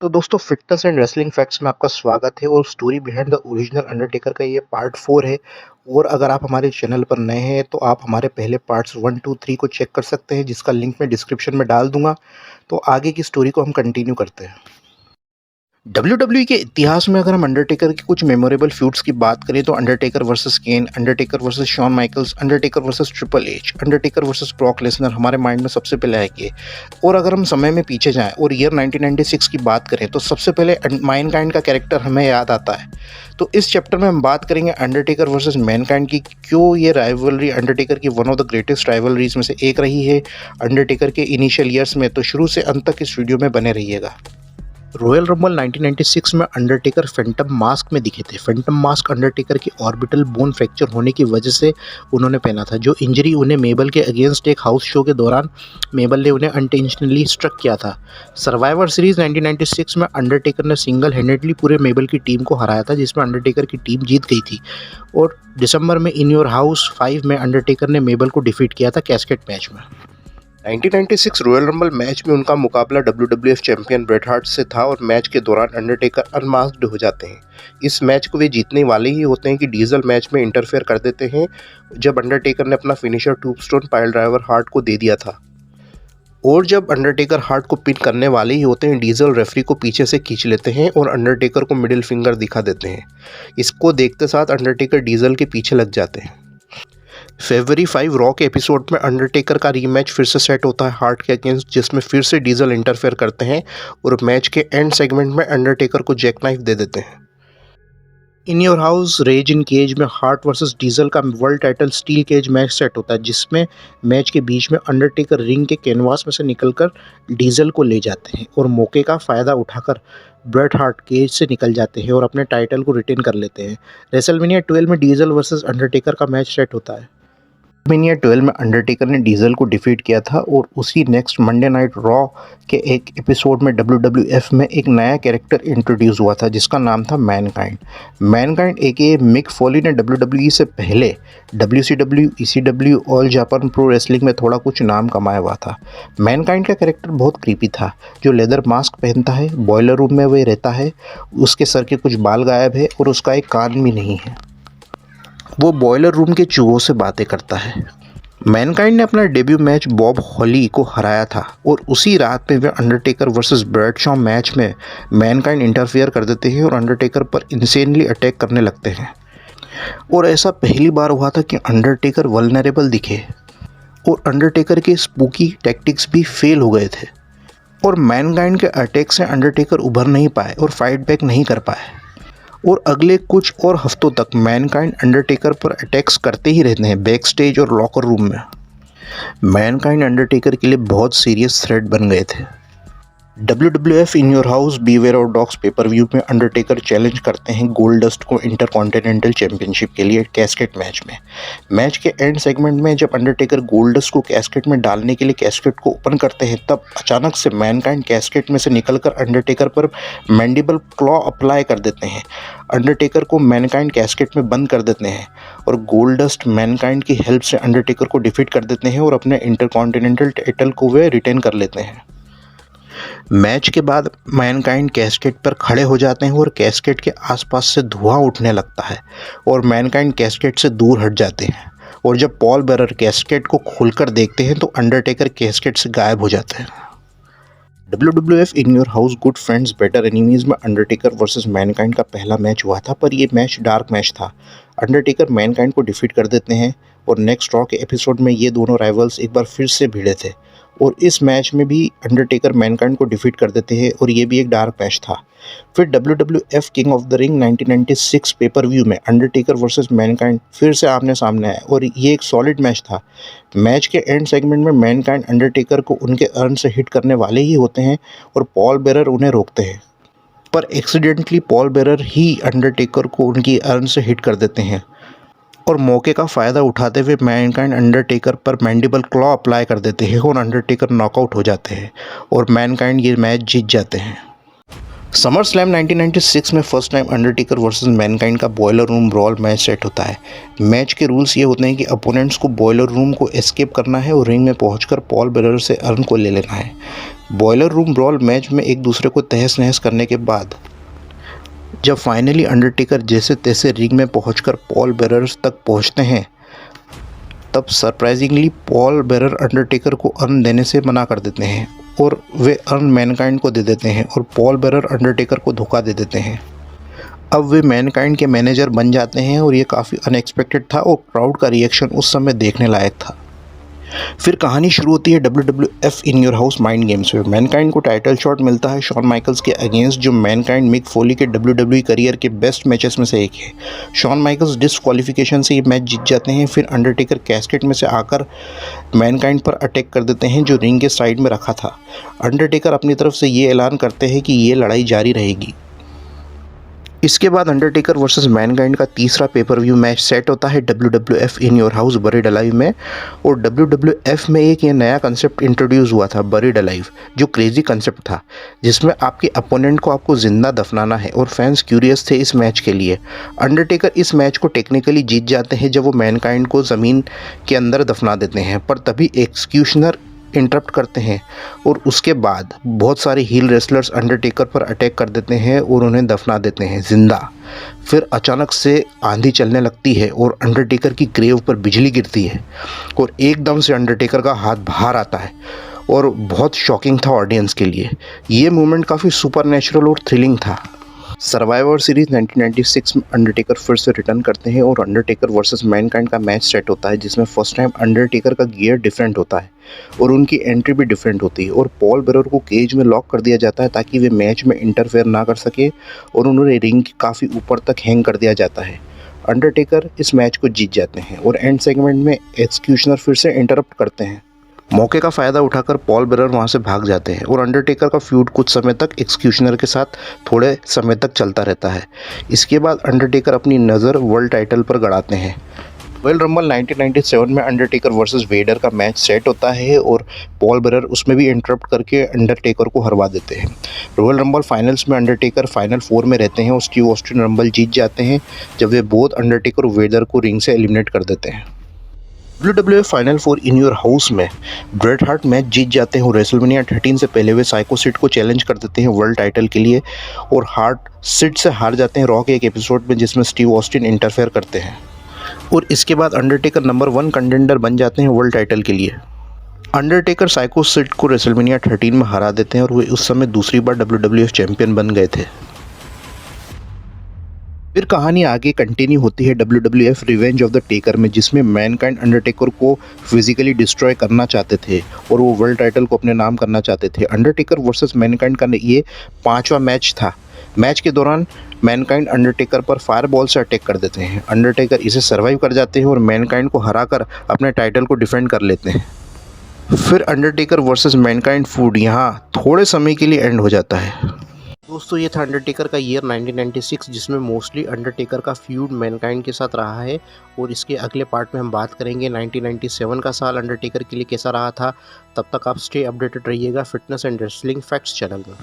तो दोस्तों fitness and wrestling facts में आपका स्वागत है और story behind the original Undertaker का ये पार्ट 4 है। और अगर आप हमारे चैनल पर नए हैं तो आप हमारे पहले पार्ट्स 1, 2, 3 को चेक कर सकते हैं, जिसका लिंक मैं डिस्क्रिप्शन में डाल दूंगा। तो आगे की स्टोरी को हम कंटिन्यू करते हैं। डब्ल्यूडब्ल्यूई के इतिहास में अगर हम अंडरटेकर की कुछ मेमोरेबल फ्यूड्स की बात करें तो Undertaker versus Kane, Undertaker versus Shawn Michaels, Undertaker versus triple H, Undertaker versus Brock Lesnar हमारे माइंड में सबसे पहले आएंगे। और अगर हम समय में पीछे जाएं और ईयर 1996 की बात करें तो सबसे पहले मैनकाइंड का कैरेक्टर हमें याद आता है। तो इस चैप्टर में हम बात करेंगे अंडरटेकर वर्सेस मैनकाइंड की, क्यों ये राइवलरी अंडरटेकर की one of the greatest rivalries में से एक रही है अंडरटेकर के इनिशियल ईयर्स में। तो शुरू से अंत तक इस वीडियो में बने रहिएगा। रॉयल रंबल 1996 में अंडरटेकर फैंटम मास्क में दिखे थे। फैंटम मास्क अंडरटेकर की ऑर्बिटल बोन फ्रैक्चर होने की वजह से उन्होंने पहना था, जो इंजरी उन्हें मेबल के अगेंस्ट एक हाउस शो के दौरान मेबल ने उन्हें अनइंटेंशनली स्ट्रक किया था। सर्वाइवर सीरीज 1996 में अंडरटेकर ने सिंगल हैंडेडली पूरे मेबल की टीम को हराया था, जिसमें अंडरटेकर की टीम जीत गई थी। और दिसंबर में इन योर हाउस 5 में अंडरटेकर ने मेबल को डिफीट किया था कैस्केट मैच में। 1996 रॉयल रंबल मैच में उनका मुकाबला WWF चैंपियन ब्रेट हार्ट से था और मैच के दौरान अंडरटेकर अनमास्क्ड हो जाते हैं। इस मैच को वे जीतने वाले ही होते हैं कि डीजल मैच में इंटरफेयर कर देते हैं, जब अंडरटेकर ने अपना फिनिशर टूबस्टोन पाइल ड्राइवर हार्ट को दे दिया था। और जब अंडरटेकर हार्ट को पिन करने वाले ही होते हैं, डीजल रेफरी को पीछे से खींच लेते हैं और अंडरटेकर को मिडिल फिंगर दिखा देते हैं। इसको देखते साथ अंडरटेकर डीजल के पीछे लग जाते हैं। फरवरी 5 रॉ के एपिसोड में अंडरटेकर का रीमैच फिर से सेट होता है हार्ट के अगेंस्ट, जिसमें फिर से डीजल इंटरफेयर करते हैं और मैच के एंड सेगमेंट में अंडरटेकर को जैक नाइफ दे देते हैं। In your house rage in cage में हार्ट वर्सेस डीजल का world title steel cage match set होता है, जिसमें मैच के बीच में अंडरटेकर रिंग के कैनवास में से निकलकर डीजल को ले जाते हैं और मौके का फ़ायदा उठाकर ब्रेट हार्ट केज से निकल जाते हैं और अपने टाइटल को रिटेन कर लेते हैं। रेसलमेनिया 12 में डीजल वर्सेस अंडरटेकर का मैच सेट होता है। रेसलमेनिया 12 में अंडरटेकर ने डीजल को डिफीट किया था और उसी नेक्स्ट मंडे नाइट रॉ के एक एपिसोड में WWF में एक नया कैरेक्टर इंट्रोड्यूस हुआ था, जिसका नाम था मैनकाइंड। मैनकाइंड एके मिक फॉली ने WWE से पहले WCW, ECW, all Japan pro wrestling में थोड़ा कुछ नाम कमाया हुआ था। मैनकाइंड का कैरेक्टर बहुत क्रीपी था, जो लेदर मास्क पहनता है, बॉयलर रूम में वह रहता है, उसके सर के कुछ बाल गायब है और उसका एक कान भी नहीं है। वो बॉयलर रूम के चूहों से बातें करता है। मैनकाइंड ने अपना डेब्यू मैच बॉब हॉली को हराया था और उसी रात में वे अंडरटेकर वर्सेस ब्रैडशॉ मैच में मैनकाइंड इंटरफेयर कर देते हैं और अंडरटेकर पर इंसेनली अटैक करने लगते हैं। और ऐसा पहली बार हुआ था कि अंडरटेकर वल्नरेबल दिखे और अंडरटेकर के स्पूकी टैक्टिक्स भी फेल हो गए थे और मैनकाइंड के अटैक से अंडरटेकर उभर नहीं पाए और फाइट बैक नहीं कर पाए। और अगले कुछ और हफ्तों तक मैनकाइंड अंडरटेकर पर अटैक्स करते ही रहते हैं, बैक स्टेज और लॉकर रूम में। मैनकाइंड अंडरटेकर के लिए बहुत सीरियस थ्रेट बन गए थे। WWF in your house beware of dogs pay per view में अंडरटेकर चैलेंज करते हैं गोल्डस्ट को इंटरकॉन्टिनेंटल चैंपियनशिप के लिए कैस्केट मैच में। मैच के एंड सेगमेंट में जब अंडरटेकर गोल्डस्ट को कैस्केट में डालने के लिए कैस्केट को ओपन करते हैं, तब अचानक से मैनकाइंड कैस्केट में से निकलकर अंडरटेकर पर मैंडिबल क्लॉ अप्लाई कर देते हैं। अंडरटेकर को मैनकाइंड कैस्केट में बंद कर देते हैं और गोल्डस्ट मैनकाइंड की हेल्प से अंडरटेकर को डिफीट कर देते हैं और अपने इंटरकॉन्टिनेंटल टाइटल को वे रिटेन कर लेते हैं। मैच के बाद मैनकाइंड कैस्केट पर खड़े हो जाते हैं और कैस्केट के आसपास से धुआं उठने लगता है और मैनकाइंड कैस्केट से दूर हट जाते हैं। और जब पॉल बेरर कैस्केट को खोलकर देखते हैं तो अंडरटेकर कैस्केट से गायब हो जाते हैं। WWF in your house good friends better enemies में अंडरटेकर वर्सेस मैनकाइंड का पहला मैच हुआ था, पर यह मैच डार्क मैच था। अंडरटेकर मैनकाइंड को डिफीट कर देते हैं और नेक्स्ट रॉ के एपिसोड में ये दोनों राइवल्स एक बार फिर से भिड़े थे और इस मैच में भी अंडरटेकर मैनकाइंड को डिफीट कर देते हैं और ये भी एक डार्क मैच था। फिर WWF king of the ring 1996 pay per view में अंडरटेकर वर्सेस मैनकाइंड फिर से आमने सामने आए और ये एक सॉलिड मैच था। मैच के एंड सेगमेंट में मैनकाइंड अंडरटेकर को उनके अर्न से हिट करने वाले ही होते हैं और पॉल बेरर उन्हें रोकते हैं, पर एक्सीडेंटली पॉल बेरर ही अंडरटेकर को उनकी अर्न से हिट कर देते हैं और मौके का फ़ायदा उठाते हुए मैनकाइंड अंडरटेकर पर मैंडिबल क्लॉ अप्लाई कर देते हैं और अंडरटेकर नॉकआउट हो जाते हैं और मैनकाइंड ये मैच जीत जाते हैं। समर स्लैम 1996 में first time Undertaker versus Mankind का boiler room brawl match set होता है। मैच के रूल्स ये होते हैं कि अपोनेंट्स को बॉयलर रूम को एस्केप करना है और रिंग में पहुंचकर पॉल बेरर से अर्न को ले लेना है। बॉयलर रूम ब्रॉल मैच में एक दूसरे को तहस नहस करने के बाद जब फाइनली अंडरटेकर जैसे तैसे रिंग में पहुंचकर पॉल बेरर तक पहुंचते हैं, तब सरप्राइजिंगली पॉल बेरर अंडरटेकर को अर्न देने से मना कर देते हैं और वे अर्न मैनकाइंड को दे देते हैं और पॉल बेरर अंडरटेकर को धोखा दे देते हैं। अब वे मैनकाइंड के मैनेजर बन जाते हैं और ये काफ़ी अनएक्सपेक्टेड था और क्राउड का रिएक्शन उस समय देखने लायक था। फिर कहानी शुरू होती है WWF in your house mind games में। मैनकाइंड को टाइटल शॉट मिलता है शॉन माइकल्स के अगेंस्ट, जो मैनकाइंड मिक फोली के WWE करियर के बेस्ट मैचेस में से एक है। शॉन माइकल्स डिस्क्वालिफिकेशन से ये मैच जीत जाते हैं। फिर अंडरटेकर कैस्केट में से आकर मैनकाइंड पर अटैक कर देते हैं जो रिंग के साइड में रखा था। अंडरटेकर अपनी तरफ से ये ऐलान करते हैं कि ये लड़ाई जारी रहेगी। इसके बाद अंडरटेकर वर्सेस मैनकाइंड का तीसरा पेपर व्यू मैच सेट होता है WWF in your house buried alive में। और WWF में एक ये नया कंसेप्ट इंट्रोड्यूस हुआ था, बरीड अलाइव, जो क्रेजी कंसेप्ट था जिसमें आपके अपोनेंट को आपको जिंदा दफनाना है और फैंस क्यूरियस थे इस मैच के लिए। अंडरटेकर इस मैच को टेक्निकली जीत जाते हैं जब वो मैनकाइंड को ज़मीन के अंदर दफना देते हैं, पर तभी एक्सक्यूशनर इंटरप्ट करते हैं और उसके बाद बहुत सारे हील रेसलर्स अंडरटेकर पर अटैक कर देते हैं और उन्हें दफना देते हैं जिंदा। फिर अचानक से आंधी चलने लगती है और अंडरटेकर की ग्रेव पर बिजली गिरती है और एकदम से अंडरटेकर का हाथ बाहर आता है और बहुत शॉकिंग था ऑडियंस के लिए। ये मोमेंट काफ़ी सुपरनैचुरल और थ्रिलिंग था। सर्वाइवर सीरीज 1996 में अंडरटेकर फिर से रिटर्न करते हैं और अंडरटेकर वर्सेस मैनकाइंड का मैच सेट होता है जिसमें फर्स्ट टाइम अंडरटेकर का गियर डिफरेंट होता है और उनकी एंट्री भी डिफरेंट होती है और पॉल बेरर को केज में लॉक कर दिया जाता है ताकि वे मैच में इंटरफेयर ना कर सके और उन्हें रिंग के काफ़ी ऊपर तक हैंग कर दिया जाता है। अंडरटेकर इस मैच को जीत जाते हैं और एंड सेगमेंट में एक्सक्यूशनर फिर से इंटरप्ट करते हैं। मौके का फ़ायदा उठाकर पॉल बेरर वहां से भाग जाते हैं और अंडरटेकर का फ्यूड कुछ समय तक एक्सक्यूशनर के साथ थोड़े समय तक चलता रहता है। इसके बाद अंडरटेकर अपनी नज़र वर्ल्ड टाइटल पर गड़ाते हैं। रॉयल रंबल 1997 में अंडरटेकर वर्सेस वेडर का मैच सेट होता है और पॉल बेरर उसमें भी इंटरप्ट करके अंडरटेकर को हरवा देते हैं। रॉयल रंबल फाइनल्स में अंडरटेकर फाइनल 4 में रहते हैं और स्टीव ऑस्टिन रंबल जीत जाते हैं जब वे बोथ अंडरटेकर और वेडर को रिंग से एलिमिनेट कर देते हैं। WWE final 4 in your house में ब्रेट हार्ट मैच जीत जाते हैं और रेसलमेनिया 13 से पहले वे साइको सिड को चैलेंज कर देते हैं वर्ल्ड टाइटल के लिए और हार्ट सिड से हार जाते हैं रॉ के एक एपिसोड में जिसमें स्टीव ऑस्टिन इंटरफेयर करते हैं और इसके बाद अंडरटेकर नंबर 1 कंटेंडर बन जाते हैं वर्ल्ड टाइटल के लिए। अंडरटेकर साइको सिड को रेसलमेनिया 13 में हरा देते हैं और वे उस समय दूसरी बार WWF चैंपियन बन गए थे। फिर कहानी आगे कंटिन्यू होती है WWF revenge of the taker में, जिसमें मैनकाइंड अंडरटेकर को फिजिकली डिस्ट्रॉय करना चाहते थे और वो वर्ल्ड टाइटल को अपने नाम करना चाहते थे। अंडरटेकर वर्सेस मैनकाइंड का ये 5वां मैच था। मैच के दौरान मैनकाइंड अंडरटेकर पर फायरबॉल से अटैक कर देते हैं। अंडरटेकर इसे सर्वाइव कर जाते हैं और मैनकाइंड को हराकर अपने टाइटल को डिफेंड कर लेते हैं। फिर अंडरटेकर वर्सेस मैनकाइंड फूड यहाँ थोड़े समय के लिए एंड हो जाता है। दोस्तों, ये था अंडरटेकर का ईयर 1996, जिसमें मोस्टली अंडरटेकर का फ्यूड मैनकाइंड के साथ रहा है और इसके अगले पार्ट में हम बात करेंगे 1997 का साल अंडरटेकर के लिए कैसा रहा था। तब तक आप स्टे अपडेटेड रहिएगा fitness and wrestling facts channel में।